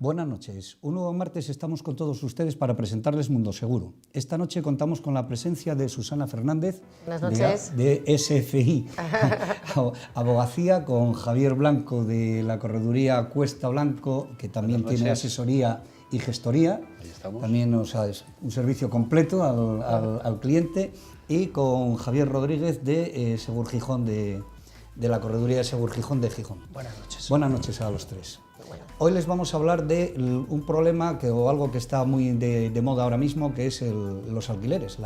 Buenas noches. Un nuevo martes estamos con todos ustedes para presentarles Mundo Seguro. Esta noche contamos con la presencia de Susana Fernández, de SFI Abogacía, con Javier Blanco de la correduría Cuesta Blanco, que también tiene asesoría y gestoría. Ahí estamos. También, o sea, es un servicio completo al cliente, y con Javier Rodríguez de Segur Gijón, de la correduría de Segur Gijón de Gijón. Buenas noches. Buenas noches a los tres. Hoy les vamos a hablar de un problema o algo que está muy de moda ahora mismo, que es los alquileres.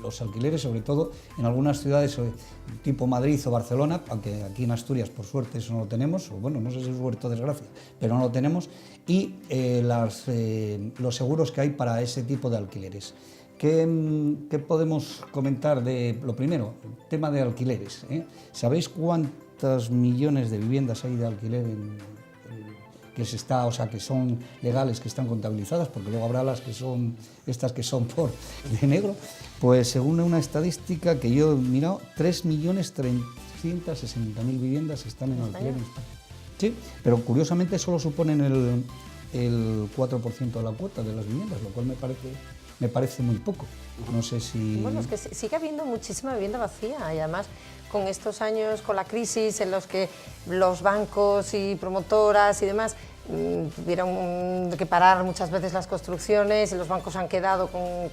Los alquileres, sobre todo en algunas ciudades tipo Madrid o Barcelona, aunque aquí en Asturias, por suerte, eso no lo tenemos, o bueno, no sé si es suerte o desgracia, pero no lo tenemos, y los seguros que hay para ese tipo de alquileres. ¿Qué podemos comentar de lo primero? El tema de alquileres, ¿eh? ¿Sabéis cuántos millones de viviendas hay de alquiler que son legales, que están contabilizadas? Porque luego habrá las que son estas que son de negro. Pues según una estadística que yo he mirado, 3.360.000 viviendas están en alquiler en España. Sí, pero curiosamente solo suponen el 4% de la cuota de las viviendas, lo cual me parece muy poco. No sé si... Bueno, es que sigue habiendo muchísima vivienda vacía, y además con estos años, con la crisis en los que los bancos y promotoras y demás tuvieron que parar muchas veces las construcciones, y los bancos han quedado con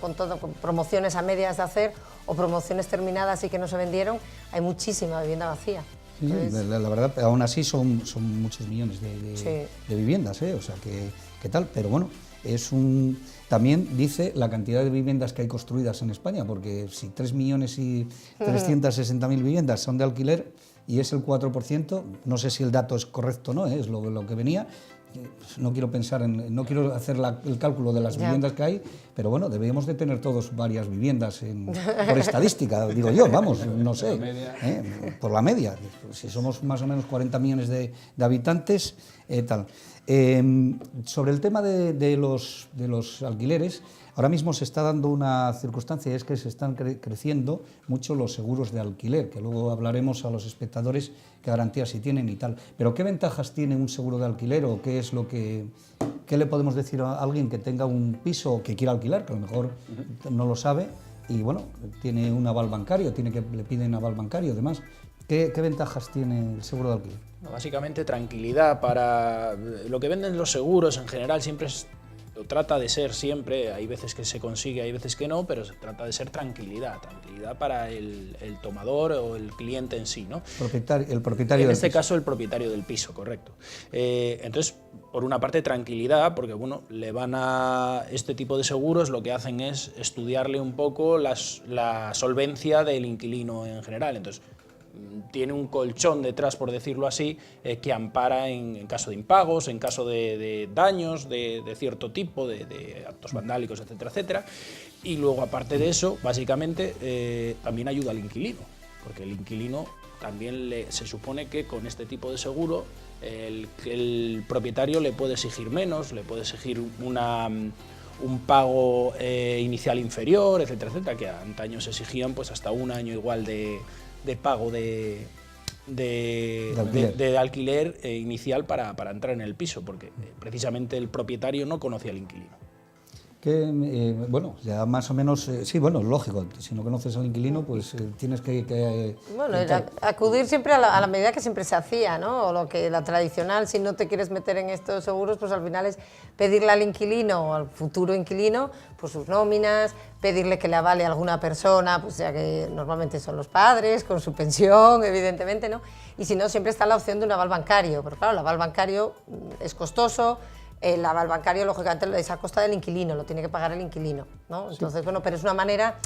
promociones a medias de hacer o promociones terminadas y que no se vendieron, hay muchísima vivienda vacía. Sí, entonces, la verdad, aún así son muchos millones de viviendas, ¿eh? O sea, que tal, pero bueno, también dice la cantidad de viviendas que hay construidas en España, porque si 3.360.000 viviendas son de alquiler y es el 4%, no sé si el dato es correcto o no, es lo que venía. No quiero hacer el cálculo de las viviendas que hay, pero bueno, deberíamos de tener todos varias viviendas por estadística, digo yo, vamos, no sé, por la media. Si somos más o menos 40 millones de habitantes, tal. Sobre el tema de los alquileres, ahora mismo se está dando una circunstancia, y es que se están creciendo mucho los seguros de alquiler, que luego hablaremos a los espectadores qué garantías sí tienen y tal. Pero ¿qué ventajas tiene un seguro de alquiler, o qué es qué le podemos decir a alguien que tenga un piso o que quiera alquilar, que a lo mejor no lo sabe, y bueno, tiene un aval bancario, le piden aval bancario y demás? ¿Qué ventajas tiene el seguro de alquiler? Básicamente tranquilidad. Para lo que venden los seguros en general siempre trata de ser siempre, hay veces que se consigue, hay veces que no, pero se trata de ser tranquilidad para el tomador o el cliente en sí, ¿no? El propietario en del este piso. caso el propietario del piso, correcto. Entonces, por una parte tranquilidad, porque bueno, este tipo de seguros lo que hacen es estudiarle un poco la solvencia del inquilino en general. Entonces, tiene un colchón detrás, por decirlo así, que ampara en caso de impagos, en caso de daños de cierto tipo, de actos vandálicos, etcétera, etcétera. Y luego, aparte de eso, básicamente también ayuda al inquilino, porque el inquilino también se supone que con este tipo de seguro el propietario le puede exigir menos, le puede exigir un pago inicial inferior, etcétera, etcétera, que antaño se exigían pues hasta un año igual de pago de alquiler inicial para entrar en el piso, porque precisamente el propietario no conocía al inquilino. Bueno, ya más o menos, sí, bueno, es lógico, si no conoces al inquilino, pues tienes que bueno, acudir siempre a la medida que siempre se hacía, ¿no? O la tradicional, si no te quieres meter en estos seguros, pues al final es pedirle al inquilino o al futuro inquilino pues sus nóminas, pedirle que le avale a alguna persona, pues ya que normalmente son los padres, con su pensión, evidentemente, ¿no? Y si no, siempre está la opción de un aval bancario, pero claro, el aval bancario es costoso. El aval bancario, lógicamente, es a costa del inquilino, lo tiene que pagar el inquilino, ¿no? Entonces, sí. Bueno, pero es una manera...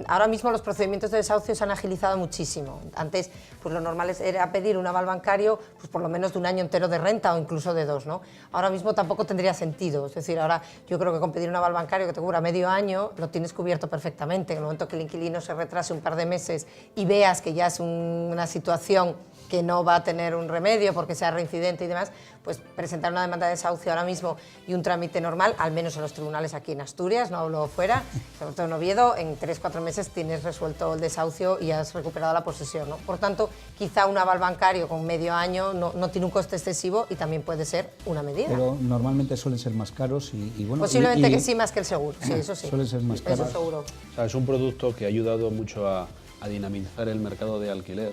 ahora mismo los procedimientos de desahucio se han agilizado muchísimo. Antes, pues lo normal era pedir un aval bancario, pues por lo menos de un año entero de renta o incluso de 2, ¿no? Ahora mismo tampoco tendría sentido. Es decir, ahora yo creo que con pedir un aval bancario que te cubra medio año, lo tienes cubierto perfectamente. En el momento que el inquilino se retrase un par de meses y veas que ya es una situación que no va a tener un remedio porque sea reincidente y demás, pues presentar una demanda de desahucio ahora mismo y un trámite normal, al menos en los tribunales aquí en Asturias, no hablo fuera, sobre todo en Oviedo, en en 3-4 meses tienes resuelto el desahucio y has recuperado la posesión, ¿no? Por tanto, quizá un aval bancario con medio año no tiene un coste excesivo y también puede ser una medida. Pero normalmente suelen ser más caros y bueno... Posiblemente que sí, más que el seguro, sí, eso sí. Suelen ser más caros. Eso seguro. O sea, es un producto que ha ayudado mucho a dinamizar el mercado de alquiler,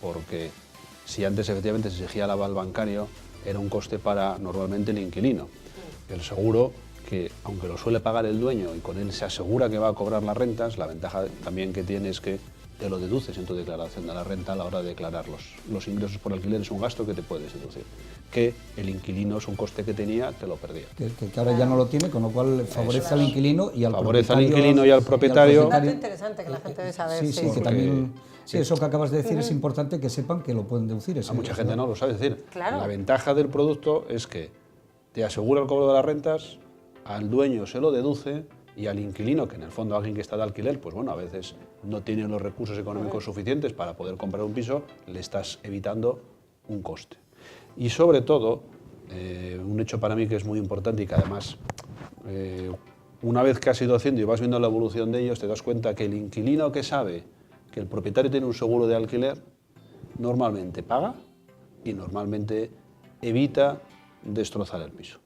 porque si antes efectivamente se exigía el aval bancario, era un coste para normalmente el inquilino. El seguro, que aunque lo suele pagar el dueño y con él se asegura que va a cobrar las rentas, la ventaja también que tiene es que te lo deduces en tu declaración de la renta a la hora de declarar los ingresos por alquiler. Es un gasto que te puedes deducir, que el inquilino es un coste que tenía, te lo perdía. Que ahora ya no lo tiene, con lo cual favorece al inquilino y al favorece propietario. al inquilino y al propietario. Es un dato interesante que la gente debe saber. Sí, que también... Sí, eso que acabas de decir es importante que sepan que lo pueden deducir. A mucha gente no lo sabe. Es decir, Claro. la ventaja del producto es que te asegura el cobro de las rentas, al dueño se lo deduce y al inquilino, que en el fondo alguien que está de alquiler, pues bueno, a veces no tiene los recursos económicos suficientes para poder comprar un piso, le estás evitando un coste. Y sobre todo, un hecho para mí que es muy importante y que además, una vez que has ido haciendo y vas viendo la evolución de ellos, te das cuenta que el inquilino que sabe que el propietario tiene un seguro de alquiler, normalmente paga y normalmente evita destrozar el piso.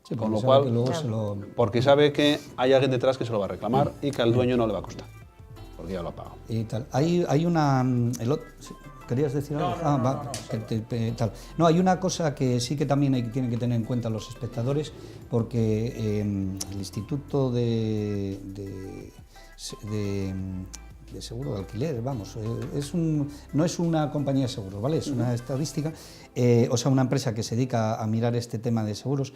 Sí, Con lo sabe cual, que luego se lo... porque sabe que hay alguien detrás que se lo va a reclamar y que al dueño no le va a costar, porque ya lo ha pagado. Y tal. Hay una... ¿Querías decir algo? Tal. No, hay una cosa que sí que también tienen que tener en cuenta los espectadores, porque el Instituto de seguro de alquiler, vamos, no es una compañía de seguros, ¿vale? Es una estadística, o sea, una empresa que se dedica a mirar este tema de seguros,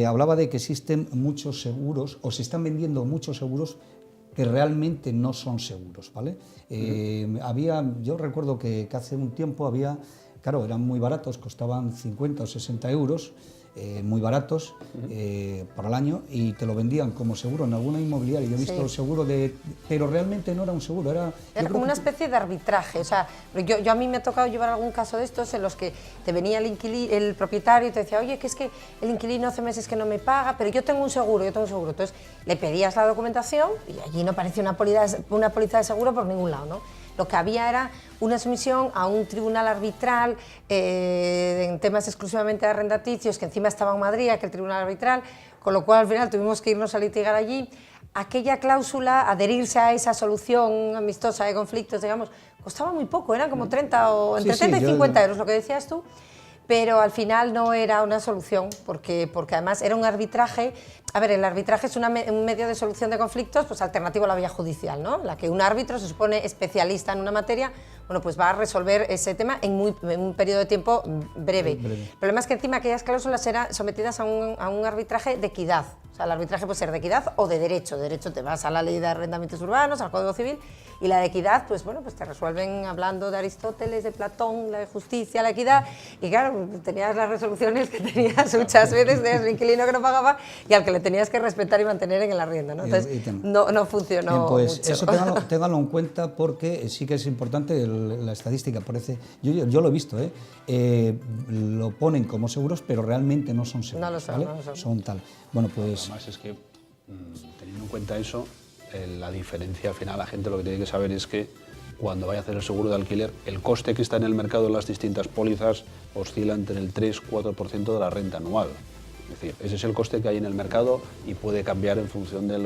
hablaba de que existen muchos seguros, o se están vendiendo muchos seguros que realmente no son seguros, ¿vale? Yo recuerdo que hace un tiempo había, claro, eran muy baratos, costaban 50 o 60 euros, muy baratos por el año, y te lo vendían como seguro en alguna inmobiliaria. Yo he visto el seguro pero realmente no era un seguro, era como una especie de arbitraje. O sea, yo a mí me ha tocado llevar algún caso de estos en los que te venía el propietario y te decía, oye, que es que el inquilino hace meses que no me paga, pero yo tengo un seguro. Entonces le pedías la documentación y allí no aparecía una póliza de seguro por ningún lado, ¿no? Lo que había era una sumisión a un tribunal arbitral en temas exclusivamente de arrendaticios, que encima estaba en Madrid, aquel tribunal arbitral, con lo cual al final tuvimos que irnos a litigar allí. Aquella cláusula, adherirse a esa solución amistosa de conflictos, digamos, costaba muy poco, eran como 30 o entre 30 y 50 euros, lo que decías tú, pero al final no era una solución, porque además era un arbitraje. A ver, el arbitraje es un medio de solución de conflictos pues alternativo a la vía judicial, ¿no? La que un árbitro se supone especialista en una materia, bueno, pues va a resolver ese tema en un periodo de tiempo breve. El problema es que encima aquellas cláusulas eran sometidas a un arbitraje de equidad. O sea, el arbitraje puede ser de equidad o de derecho. De derecho te vas a la ley de arrendamientos urbanos, al Código Civil, y la de equidad, pues bueno, pues te resuelven hablando de Aristóteles, de Platón, la de justicia, la equidad, y claro, tenías las resoluciones que tenías muchas veces de ese inquilino que no pagaba y al que le tenías que respetar y mantener en el arriendo, ¿no? Entonces, no funcionó. Bien, pues mucho. eso téngalo en cuenta, porque sí que es importante la estadística. Parece, yo lo he visto, lo ponen como seguros, pero realmente no son seguros. No lo son, ¿vale? no lo son. Son tal. Bueno, pues... Además es que, teniendo en cuenta eso, la diferencia al final, la gente lo que tiene que saber es que cuando vaya a hacer el seguro de alquiler, el coste que está en el mercado de las distintas pólizas oscila entre el 3-4% de la renta anual. Es decir, ese es el coste que hay en el mercado y puede cambiar en función de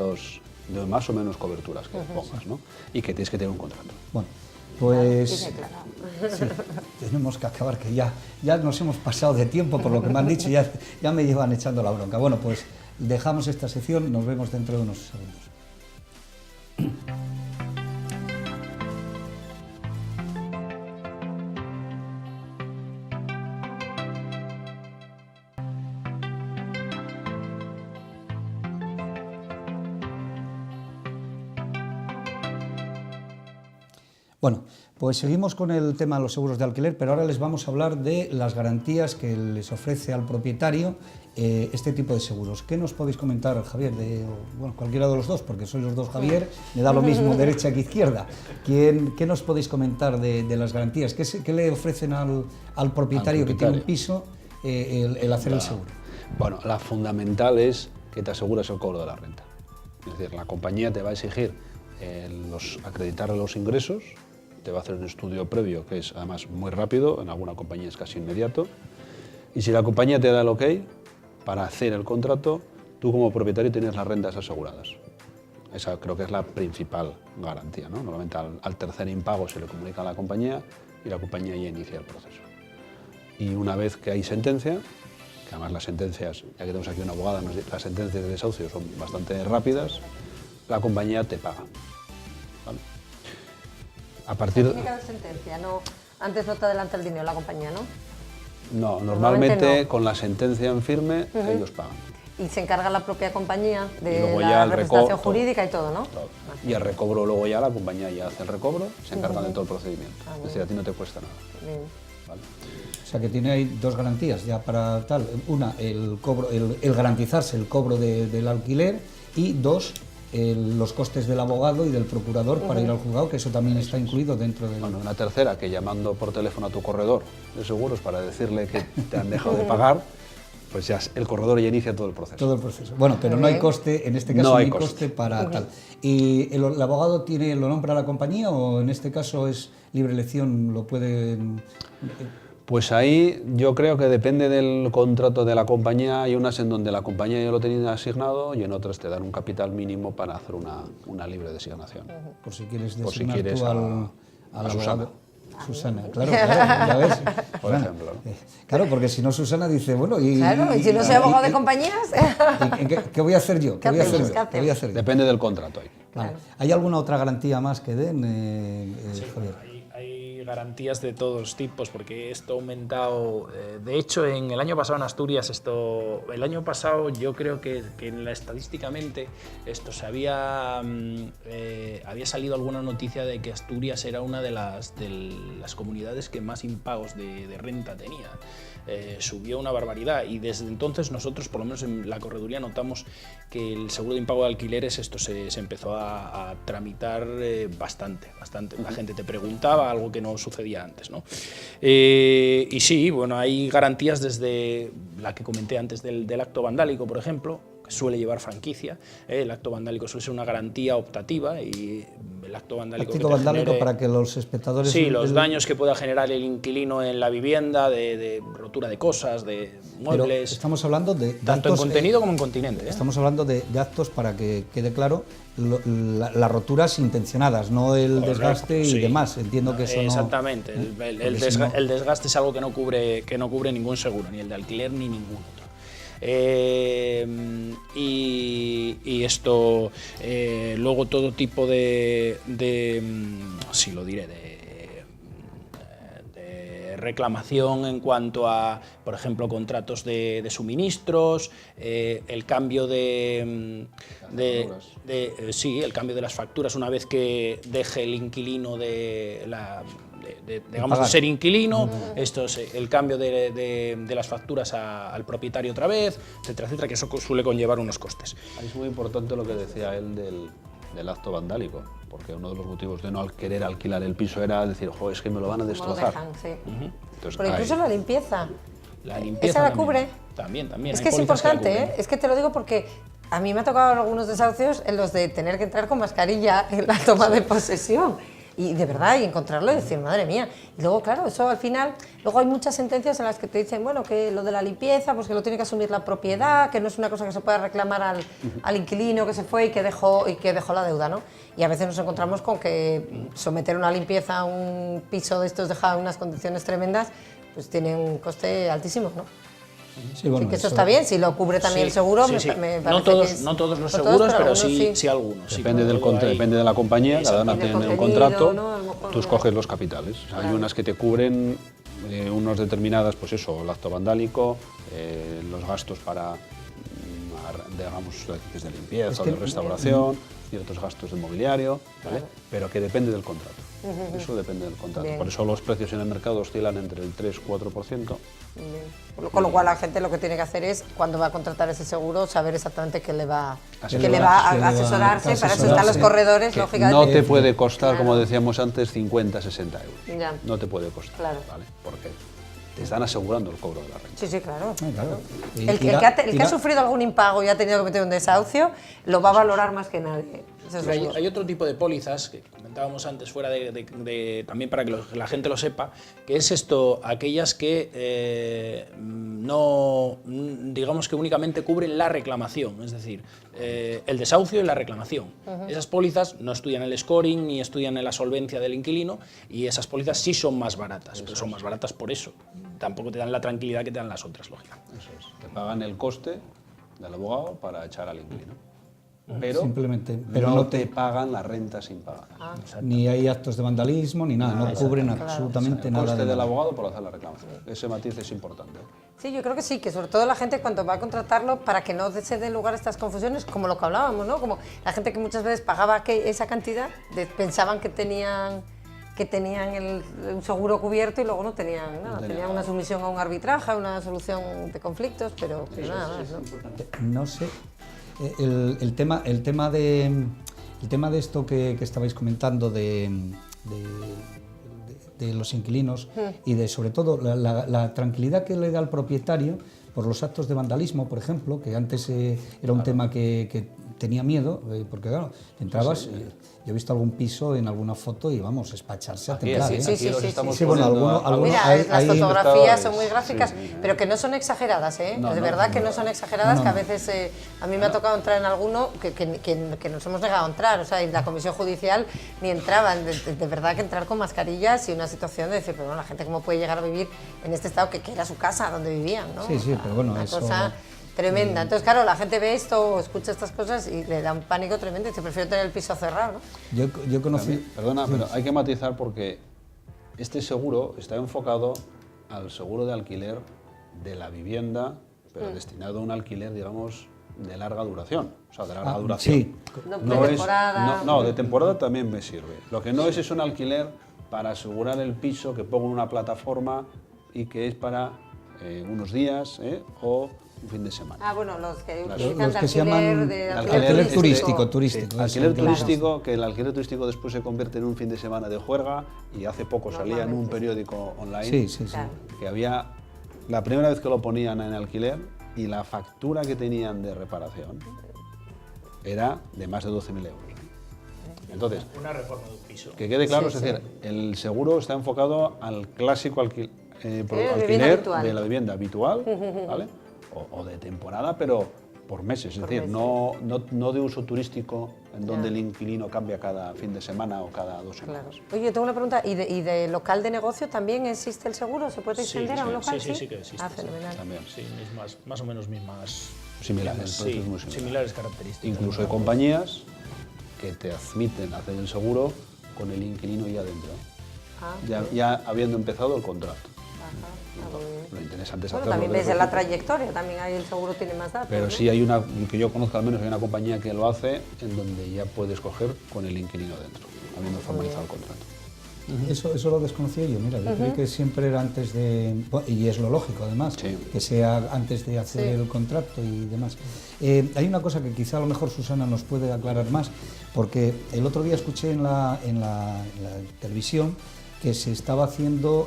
más o menos coberturas que pongas, ¿no? Y que tienes que tener un contrato. Bueno, pues sí, tenemos que acabar, que ya nos hemos pasado de tiempo por lo que me han dicho, ya me llevan echando la bronca. Bueno, pues dejamos esta sección, nos vemos dentro de unos segundos. Bueno, pues seguimos con el tema de los seguros de alquiler, pero ahora les vamos a hablar de las garantías que les ofrece al propietario este tipo de seguros. ¿Qué nos podéis comentar, Javier? Bueno, cualquiera de los dos, porque sois los dos Javier, me da lo mismo derecha que izquierda. ¿Qué nos podéis comentar de las garantías? ¿Qué le ofrecen al propietario que tiene un piso el hacer el seguro? Bueno, la fundamental es que te aseguras el cobro de la renta. Es decir, la compañía te va a exigir acreditarle los ingresos, te va a hacer un estudio previo que es además muy rápido, en alguna compañía es casi inmediato, y si la compañía te da el ok para hacer el contrato, tú como propietario tienes las rentas aseguradas. Esa creo que es la principal garantía, ¿no? Normalmente al tercer impago se le comunica a la compañía y la compañía ya inicia el proceso. Y una vez que hay sentencia, que además las sentencias, ya que tenemos aquí una abogada, las sentencias de desahucio son bastante rápidas, la compañía te paga. ¿Vale? A partir Tiene que haber sentencia, no, antes no te adelanta el dinero la compañía, ¿no? No, normalmente no. con la sentencia en firme ellos pagan. Y se encarga la propia compañía Y de luego ya la el representación todo. jurídica y todo, ¿no? Todo. Y el recobro luego ya la compañía ya hace el recobro, se encarga de todo el procedimiento. Ah, Es decir, a ti no te cuesta nada. Bien. ¿Vale? O sea que tiene ahí dos garantías ya para tal. Una, el cobro, el garantizarse el cobro del alquiler, y dos, los costes del abogado y del procurador para ir al juzgado, que eso también está incluido dentro del... Bueno, una tercera, que llamando por teléfono a tu corredor de seguros para decirle que te han dejado de pagar, pues ya el corredor ya inicia todo el proceso. Todo el proceso. Bueno, pero no hay coste, en este caso no hay coste para tal. ¿Y el abogado lo nombra la compañía o en este caso es libre elección, lo puede...? Pues ahí yo creo que depende del contrato de la compañía. Hay unas en donde la compañía ya lo tenía asignado y en otras te dan un capital mínimo para hacer una libre designación. Por si quieres Por si designar quieres tú a al Susana. abogado. Susana, claro, ya ves. Por Susana. ejemplo, ¿no? Claro, porque si no Susana dice, bueno, y... Claro, y si no soy abogado de compañías... ¿Qué voy a hacer yo? ¿Qué voy a hacer hacemos? yo? ¿Qué hacemos? ¿Qué voy a hacer yo? Depende del contrato ahí. Claro. ¿Hay alguna otra garantía más que den, Javier? Hay garantías de todos tipos, porque esto ha aumentado. De hecho, en el año pasado en Asturias, el año pasado yo creo que estadísticamente esto se había salido alguna noticia de que Asturias era una de las comunidades que más impagos de renta tenía. Subió una barbaridad y desde entonces nosotros, por lo menos en la correduría, notamos que el seguro de impago de alquileres se empezó a tramitar bastante. La gente te preguntaba, algo que no sucedía antes, ¿no? Y sí, bueno, hay garantías desde la que comenté antes del acto vandálico, por ejemplo, que suele llevar franquicia. El acto vandálico suele ser una garantía optativa y el acto vandálico... Acto vandálico para que los espectadores... Sí, los daños que pueda generar el inquilino en la vivienda, de rotura de cosas, de muebles... Pero estamos hablando de tanto actos, en contenido como en continente. Estamos hablando de actos, para que quede claro, las roturas intencionadas, no el desgaste y sí. demás. Entiendo que eso exactamente. El desgaste es algo que no cubre ningún seguro, ni el de alquiler ni ningún otro. Y esto, luego todo tipo de reclamación en cuanto a, por ejemplo, contratos de suministros, el cambio el cambio de las facturas una vez que deje el inquilino de ser inquilino, esto es el cambio de las facturas al propietario otra vez, etcétera, etcétera, que eso suele conllevar unos costes. Ahí es muy importante lo que decía él del acto vandálico, porque uno de los motivos de no querer alquilar el piso era decir, jo, es que me lo van a destrozar. Sí. Entonces, Pero incluso la limpieza. La limpieza ¿Esa la también. cubre? También. Es hay que es pólizas que la importante, cubren. ¿eh? Es que te lo digo porque a mí me ha tocado algunos desahucios en los de tener que entrar con mascarilla en la toma de posesión. Y de verdad, y encontrarlo y decir, madre mía. Y luego, claro, eso al final, luego hay muchas sentencias en las que te dicen, bueno, que lo de la limpieza, pues que lo tiene que asumir la propiedad, que no es una cosa que se pueda reclamar al inquilino que se fue y que dejó la deuda, ¿no? Y a veces nos encontramos con que someter una limpieza a un piso de estos dejado en unas condiciones tremendas, pues tiene un coste altísimo, ¿no? Sí, bueno, que eso está bien, si lo cubre también el seguro, sí. me parece no todos, que es... no todos los no seguros, pero algunos sí algunos. Sí, Depende, depende de la compañía, cada una tiene un contrato, tú escoges los capitales. O sea, hay unas que te cubren unos determinadas, pues eso, el acto vandálico, los gastos para, digamos, de limpieza o de restauración, ciertos gastos de mobiliario, ¿vale? Pero que depende del contrato. Eso depende del contrato. Bien. Por eso los precios en el mercado oscilan entre el 3-4%. Con lo cual la gente lo que tiene que hacer es, cuando va a contratar ese seguro, saber exactamente qué le va a asesorarse. Para eso están los corredores, lógicamente. No te puede costar, como decíamos antes, 50, 60 euros. Ya. No te puede costar, Claro. ¿vale? Porque te están asegurando el cobro de la renta. Sí, claro. Claro. El que ha sufrido algún impago y ha tenido que meter un desahucio, lo va a valorar más que nadie. Eso es Pero seguro. hay otro tipo de pólizas que comentábamos antes, fuera también para que la gente lo sepa, que es esto, aquellas que no, digamos que únicamente cubren la reclamación, es decir, el desahucio y la reclamación. Esas pólizas no estudian el scoring ni estudian la solvencia del inquilino, y esas pólizas sí son más baratas, pero son más baratas por eso. Tampoco te dan la tranquilidad que te dan las otras, lógicamente. Eso es. Te pagan el coste del abogado para echar al inquilino. Pero, Simplemente, pero no no te pagan la renta sin pagar. ni hay actos de vandalismo ni nada, no cubren absolutamente El nada. coste de del nada. abogado por hacer la reclamación. Ese matiz es importante. Sí, yo creo que sí, que sobre todo la gente cuando va a contratarlo, para que no se den lugar a estas confusiones, como lo que hablábamos, ¿no? Como la gente que muchas veces pagaba esa cantidad, pensaban que tenían un seguro cubierto y luego no tenían nada, tenían una sumisión a un arbitraje, una solución de conflictos, pero nada más, ¿no? No sé, el tema de esto que estabais comentando de los inquilinos y de sobre todo la tranquilidad que le da al propietario por los actos de vandalismo, por ejemplo, que antes era un tema que tenía miedo, porque claro, entrabas, yo he visto algún piso en alguna foto y vamos, espacharse a temblar. sí, ¿eh? sí, los sí, estamos sí, bueno, poniendo algunos Mira, hay- las hay fotografías son espectadores. muy gráficas, Sí. pero que no son exageradas, ¿eh? No, de no, verdad que no. no son exageradas, No, que a no. veces a mí me ha tocado entrar en alguno que nos hemos negado a entrar, o sea, y la comisión judicial ni entraban, de verdad que entrar con mascarillas y una situación de decir, pero bueno, la gente cómo puede llegar a vivir en este estado que era su casa, donde vivían, ¿no? Sí, sí, pero bueno, una eso- cosa tremenda. Entonces, claro, la gente ve esto o escucha estas cosas y le da un pánico tremendo y dice, prefiero tener el piso cerrado, ¿no? Yo conocí... Perdona, pero hay que matizar porque este seguro está enfocado al seguro de alquiler de la vivienda, pero destinado a un alquiler, digamos, de larga duración. O sea, de larga duración. sí. No, No de es- temporada. no, de temporada también me sirve. Lo que no es un alquiler para asegurar el piso que pongo en una plataforma y que es para unos días o un fin de semana. Ah, bueno, los que Los utilizan que se alquiler llaman de alquiler turístico. Alquiler eso, turístico, que el alquiler turístico después se convierte en un fin de semana de juerga, y hace poco salía en un Normalmente. periódico online Sí, sí, sí. Claro. que había la primera vez que lo ponían en alquiler y la factura que tenían de reparación era de más de 12.000 euros. Entonces, Una reforma de un piso. que quede claro, Sí, es decir, el seguro está enfocado al clásico vivienda alquiler habitual. de la vivienda habitual, ¿vale? O de temporada, pero por meses, es decir, no de uso turístico en donde el inquilino cambia cada fin de semana o cada 2 Claro. semanas. Oye, tengo una pregunta. ¿Y de local de negocio también existe el seguro? ¿Se puede extender a un local? Sí que existe. Ah, fenomenal. También. Sí, más o menos mismas... Similares, sí, procesos muy similares. similares características. Incluso hay compañías que te admiten a hacer el seguro con el inquilino ya dentro, Ah, ya habiendo empezado el contrato. ajá, muy bien. Lo interesante es Bueno, hacerlo. también desde ves el la principio. trayectoria, también ahí el seguro tiene más datos. Pero ¿no? sí hay una, que yo conozco al menos, hay una compañía que lo hace en donde ya puedes coger con el inquilino dentro, habiendo formalizado el contrato. Eso lo desconocía yo, mira, yo creí que siempre era antes de... bueno, y es lo lógico además, Sí. que sea antes de hacer Sí. el contrato y demás. Hay una cosa que quizá a lo mejor Susana nos puede aclarar más, porque el otro día escuché en la televisión que se estaba haciendo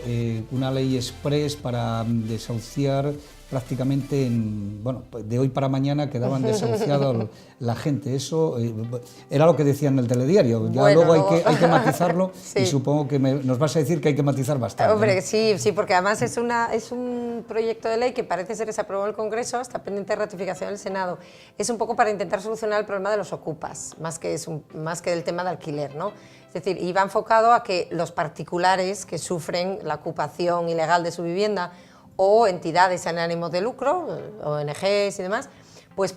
una ley express para desahuciar prácticamente de hoy para mañana quedaban desahuciados la gente. Eso era lo que decía en el telediario. Ya Bueno, luego hay que matizarlo Sí. y supongo que nos vas a decir que hay que matizar bastante. Hombre, ¿no? sí, porque además es un proyecto de ley que parece ser que se aprobó en el Congreso, está pendiente de ratificación del Senado. Es un poco para intentar solucionar el problema de los ocupas, más que del tema de alquiler, ¿no? Es decir, y va enfocado a que los particulares que sufren la ocupación ilegal de su vivienda o entidades sin ánimo de lucro, ONGs y demás, pues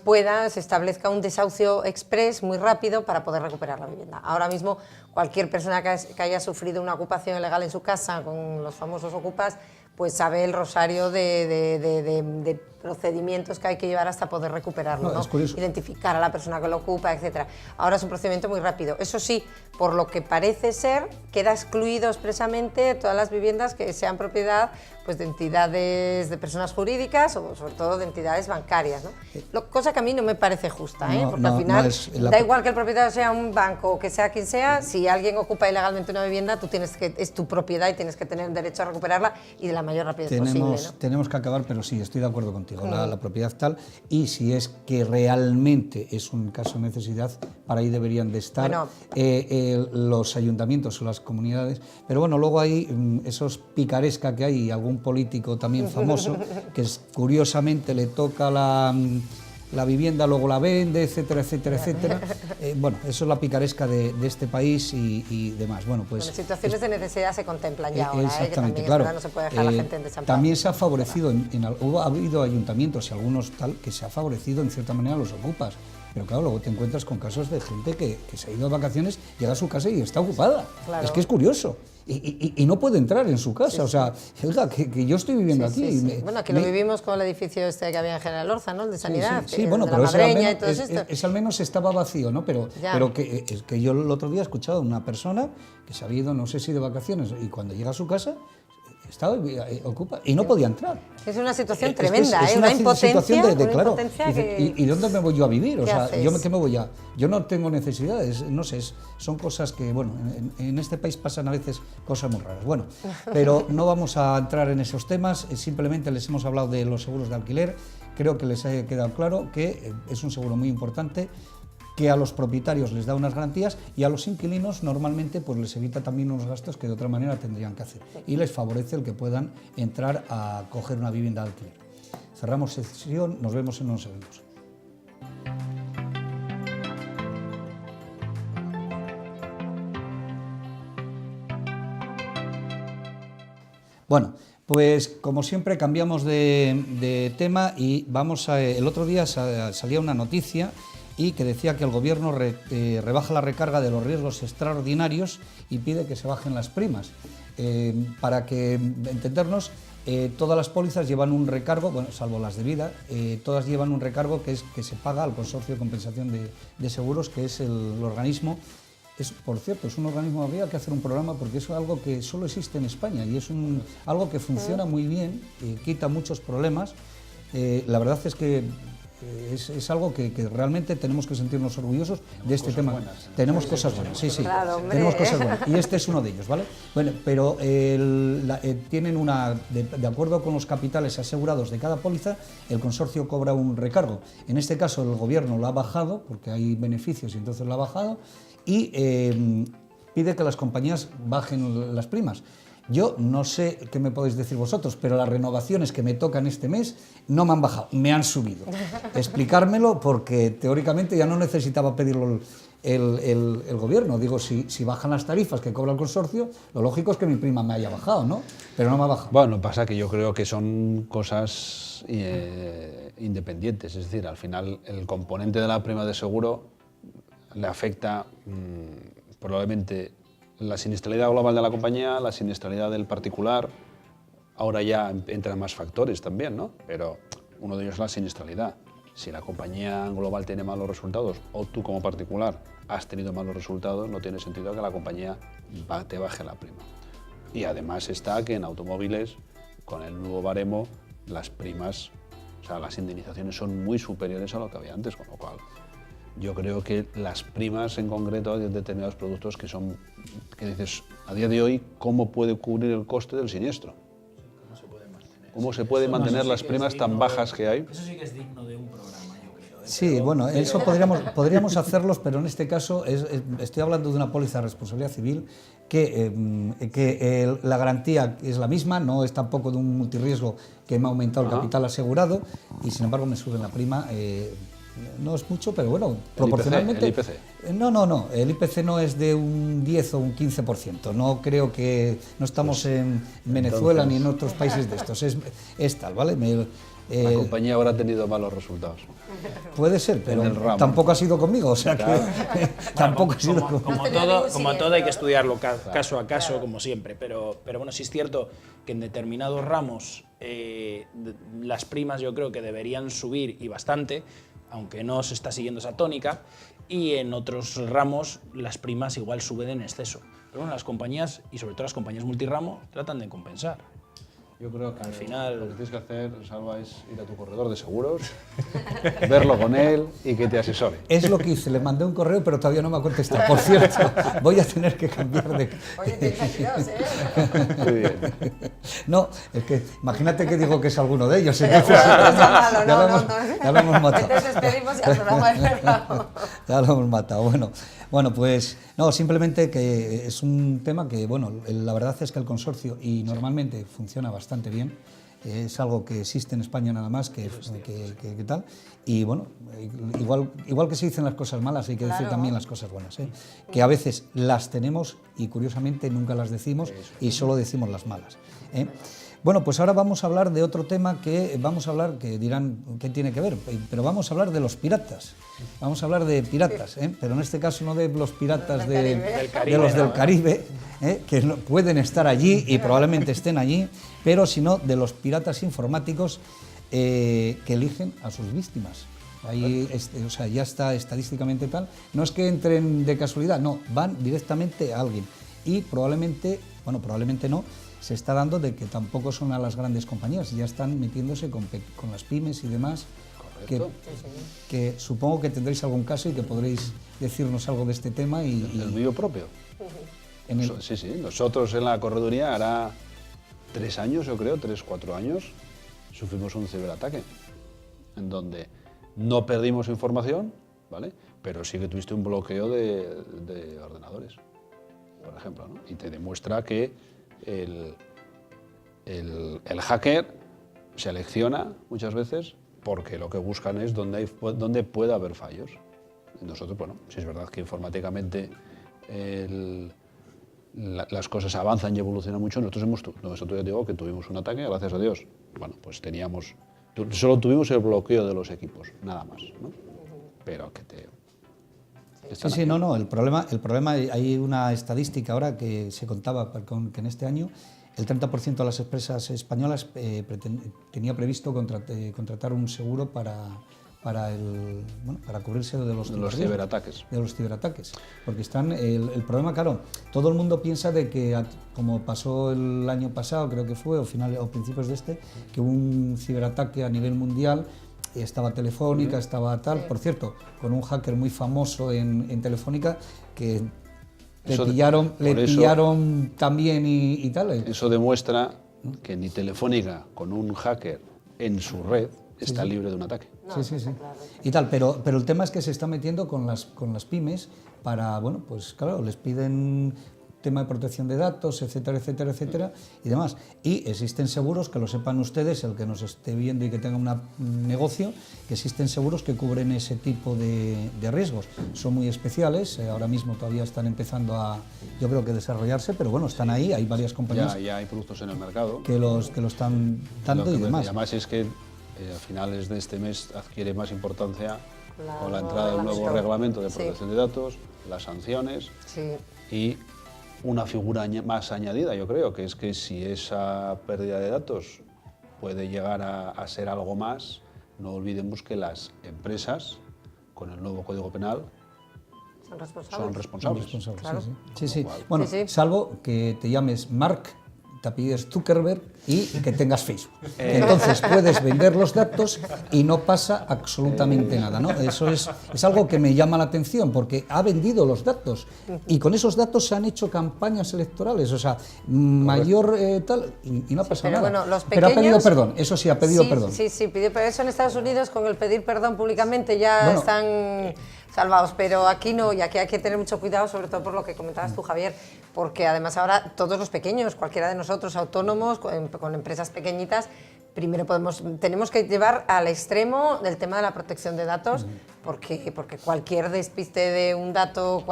se establezca un desahucio express muy rápido para poder recuperar la vivienda. Ahora mismo, cualquier persona que haya sufrido una ocupación ilegal en su casa con los famosos ocupas, pues sabe el rosario de procedimientos que hay que llevar hasta poder recuperarlo, No, ¿no? es curioso. Identificar a la persona que lo ocupa, etc. Ahora es un procedimiento muy rápido. Eso sí, por lo que parece ser, queda excluido expresamente todas las viviendas que sean propiedad pues, de entidades, de personas jurídicas o sobre todo de entidades bancarias, ¿no? Cosa que a mí no me parece justa, ¿eh? No, Porque no, al final no es la- da igual que el propietario sea un banco o que sea quien sea, si alguien ocupa ilegalmente una vivienda, es tu propiedad y tienes que tener derecho a recuperarla y de la mayor rapidez posible, ¿no? Tenemos que acabar, pero sí, estoy de acuerdo contigo. contigo, la propiedad tal, y si es que realmente es un caso de necesidad, para ahí deberían de estar los ayuntamientos o las comunidades. Pero bueno, luego hay esos picaresca que hay, y algún político también famoso, que curiosamente le toca la vivienda, luego la vende, etcétera, etcétera, etcétera. Bueno, eso es la picaresca de este país y demás. Bueno, pues situaciones de necesidad se contemplan ya ahora, exactamente, que también claro. no se puede dejar a la gente en desamparo. También se ha favorecido, ha habido ayuntamientos y algunos tal, que se ha favorecido en cierta manera a los ocupas. Pero claro, luego te encuentras con casos de gente que se ha ido de vacaciones, llega a su casa y está ocupada. Claro. Es que es curioso. Y no puede entrar en su casa. O sea, oiga, que yo estoy viviendo aquí. Bueno, aquí lo vivimos con el edificio este que había en General Orza, ¿no? El de Sanidad. Sí, bueno, de pero la Madreña y todo esto. es al menos estaba vacío, ¿no? Pero que yo el otro día he escuchado a una persona que se había ido, no sé si de vacaciones, y cuando llega a su casa estaba ocupada y no podía entrar. Es una situación tremenda, es una impotencia. Claro, que... ¿y dónde me voy yo a vivir? O sea, haces? ¿qué me voy a...? Yo no tengo necesidades, no sé, son cosas que, bueno, en este país pasan a veces cosas muy raras. Bueno, pero no vamos a entrar en esos temas, simplemente les hemos hablado de los seguros de alquiler. Creo que les ha quedado claro que es un seguro muy importante, que a los propietarios les da unas garantías y a los inquilinos normalmente pues les evita también unos gastos que de otra manera tendrían que hacer, y les favorece el que puedan entrar a coger una vivienda de alquiler. Cerramos sesión, nos vemos en unos segundos. Bueno, pues como siempre cambiamos de tema y vamos a... El otro día salía una noticia y que decía que el Gobierno rebaja la recarga de los riesgos extraordinarios y pide que se bajen las primas. Para que entendernos, todas las pólizas llevan un recargo, bueno, salvo las de vida, todas llevan un recargo que se paga al Consorcio de Compensación de Seguros, que es el organismo. Por cierto, es un organismo, habría que hacer un programa porque es algo que solo existe en España y es algo que funciona muy bien, quita muchos problemas. La verdad es que es algo que realmente tenemos que sentirnos orgullosos de este tema. Tenemos cosas buenas, sí, claro, tenemos cosas buenas, y este es uno de ellos, ¿vale? Bueno, pero tienen de acuerdo con los capitales asegurados de cada póliza, el consorcio cobra un recargo. En este caso el Gobierno lo ha bajado, porque hay beneficios y entonces lo ha bajado, y pide que las compañías bajen las primas. Yo no sé qué me podéis decir vosotros, pero las renovaciones que me tocan este mes no me han bajado, me han subido. Explicármelo, porque teóricamente ya no necesitaba pedirlo el Gobierno. Digo, si bajan las tarifas que cobra el consorcio, lo lógico es que mi prima me haya bajado, ¿no? Pero no me ha bajado. Bueno, pasa que yo creo que son cosas independientes. Es decir, al final el componente de la prima de seguro le afecta probablemente la siniestralidad global de la compañía, la siniestralidad del particular. Ahora ya entran más factores también, ¿no? Pero uno de ellos es la siniestralidad. Si la compañía global tiene malos resultados o tú como particular has tenido malos resultados, no tiene sentido que la compañía te baje la prima. Y además está que en automóviles, con el nuevo baremo, las primas, o sea, las indemnizaciones son muy superiores a lo que había antes, con lo cual yo creo que las primas en concreto de determinados productos que dices, a día de hoy, ¿cómo puede cubrir el coste del siniestro? ¿Cómo se puede mantener las primas tan bajas que hay? Eso sí que es digno de un programa, yo creo. Sí, bueno, eso podríamos hacerlos, pero en este caso estoy hablando de una póliza de responsabilidad civil que la garantía es la misma, no es tampoco de un multirriesgo que me ha aumentado el capital asegurado y sin embargo me suben la prima. No es mucho, pero bueno, proporcionalmente... ¿El IPC? No, el IPC no es de un 10 o un 15%, no creo que... No estamos en Venezuela ni en otros países de estos, es tal, ¿vale? La compañía habrá tenido malos resultados. Puede ser, pero tampoco ha sido conmigo, o sea claro. que tampoco ha sido conmigo. Como todo hay que estudiarlo caso a caso, como siempre, pero bueno, sí es cierto que en determinados ramos las primas yo creo que deberían subir y bastante, aunque no se está siguiendo esa tónica, y en otros ramos las primas igual suben en exceso. Pero bueno, las compañías, y sobre todo las compañías multirramo, tratan de compensar. Yo creo que Al final- lo que tienes que hacer, Salva, es ir a tu corredor de seguros, verlo con él y que te asesore. Es lo que hice, le mandé un correo, pero todavía no me ha contestado. Por cierto, voy a tener que cambiar de... Oye, tienes aquí dos, ¿eh? Muy bien. No, es que imagínate que digo que es alguno de ellos. Pero Entonces, bueno, no sea malo, ya, no, lo no, hemos, no. ya lo hemos matado. Entonces despedimos y al programa de cerrado. Ya lo hemos matado. Bueno, pues no, simplemente que es un tema que, bueno, la verdad es que el consorcio, y normalmente funciona bastante bien, es algo que existe en España nada más, que tal, y bueno, igual que se dicen las cosas malas, hay que decir Claro. también las cosas buenas, ¿eh? Que a veces las tenemos y curiosamente nunca las decimos y solo decimos las malas, ¿eh? Bueno, pues ahora vamos a hablar de otro tema que dirán qué tiene que ver, pero vamos a hablar de los piratas. Vamos a hablar de piratas, ¿eh? Pero en este caso no de los piratas Del de los del Caribe, ¿eh? Que pueden estar allí y probablemente estén allí, pero sino de los piratas informáticos que eligen a sus víctimas. Ahí, o sea, ya está estadísticamente tal. No es que entren de casualidad, no, van directamente a alguien. Y probablemente no, se está dando de que tampoco son a las grandes compañías, ya están metiéndose con las pymes y demás, que supongo que tendréis algún caso y que podréis decirnos algo de este tema. El mío propio. Sí, nosotros en la correduría hará 3 años, yo creo, 4 años, sufrimos un ciberataque, en donde no perdimos información, ¿vale? Pero sí que tuviste un bloqueo de ordenadores, por ejemplo, ¿no? Y te demuestra que el hacker selecciona muchas veces porque lo que buscan es donde puede haber fallos. Nosotros, bueno, sí es verdad que informáticamente las cosas avanzan y evolucionan mucho. Nosotros ya digo que tuvimos un ataque, gracias a Dios. Bueno, pues solo tuvimos el bloqueo de los equipos, nada más, ¿no? Pero que Sí, no, el problema, hay una estadística ahora que se contaba que en este año el 30% de las empresas españolas tenía previsto contratar un seguro para cubrirse de los ciberataques. De los ciberataques. Porque el problema, claro, todo el mundo piensa de que, como pasó el año pasado, creo que fue, o principios de que hubo un ciberataque a nivel mundial. Estaba Telefónica, estaba tal, por cierto, con un hacker muy famoso en Telefónica que le pillaron también y tal. Eso demuestra que ni Telefónica con un hacker en su red está libre de un ataque. No, sí. Y tal, pero el tema es que se está metiendo con las pymes para, bueno, pues claro, les piden tema de protección de datos, etcétera, y demás. Y existen seguros, que lo sepan ustedes, el que nos esté viendo y que tenga un negocio, que existen seguros que cubren ese tipo de riesgos. Son muy especiales, ahora mismo todavía están empezando yo creo que desarrollarse, pero bueno, están ahí, hay varias compañías ya hay productos en el mercado que lo están dando y demás. Además es que a finales de este mes adquiere más importancia con la entrada del nuevo reglamento. reglamento de protección de datos, las sanciones y una figura más añadida, yo creo, que es que si esa pérdida de datos puede llegar a ser algo más, no olvidemos que las empresas, con el nuevo Código Penal, son responsables. Claro. Sí. Bueno, salvo que te llames Mark, te apellides Zuckerberg y que tengas Facebook. Entonces puedes vender los datos y no pasa absolutamente nada, ¿no? Eso es algo que me llama la atención, porque ha vendido los datos y con esos datos se han hecho campañas electorales, o sea, mayor tal, y no ha pasado nada. Bueno, los pero ha pedido pequeños, perdón, eso sí, ha pedido perdón. Sí, pidió perdón. Eso en Estados Unidos, con el pedir perdón públicamente ya están salvados, pero aquí no, y aquí hay que tener mucho cuidado, sobre todo por lo que comentabas tú, Javier, porque además ahora todos los pequeños, cualquiera de nosotros, autónomos, con empresas pequeñitas, primero tenemos que llevar al extremo del tema de la protección de datos, porque cualquier despiste de un dato,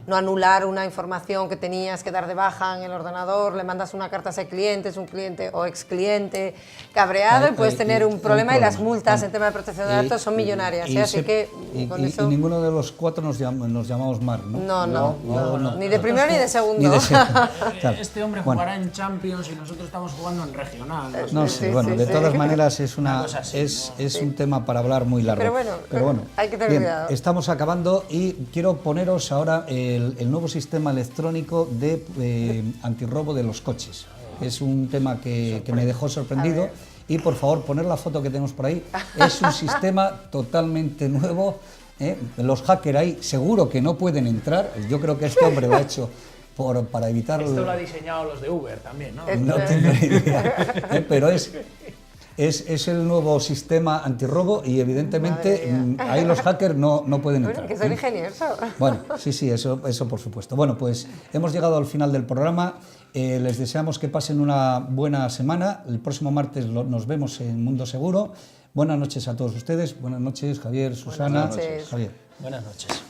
no anular una información que tenías que dar de baja en el ordenador, le mandas una carta a ese cliente, es un cliente o ex cliente cabreado y puedes tener un problema, y las multas en tema de protección de datos son millonarias, así que con eso... Y ninguno de los cuatro nos llamamos Mark, ¿no? No, ni de primero ni de segundo. Ni de segundo. Este hombre jugará en Champions y nosotros estamos jugando en regional. No sé, bueno, de todas maneras es un tema para hablar muy largo. Pero bueno, hay que tener cuidado. Estamos acabando y quiero poneros ahora el nuevo sistema electrónico de antirrobo de los coches. es un tema que me dejó sorprendido. Y por favor, poner la foto que tenemos por ahí. Es un sistema totalmente nuevo. Los hackers ahí seguro que no pueden entrar. Yo creo que este hombre lo ha hecho para evitar... Esto lo ha diseñado los de Uber también, ¿no? No tengo ni idea. Pero es el nuevo sistema antirrobo y evidentemente ahí los hackers no pueden entrar. Que son ingeniosos. Bueno, sí, eso por supuesto. Bueno, pues hemos llegado al final del programa. Les deseamos que pasen una buena semana. El próximo martes nos vemos en Mundo Seguro. Buenas noches a todos ustedes. Buenas noches, Javier, Susana. Buenas noches. Javier. Buenas noches.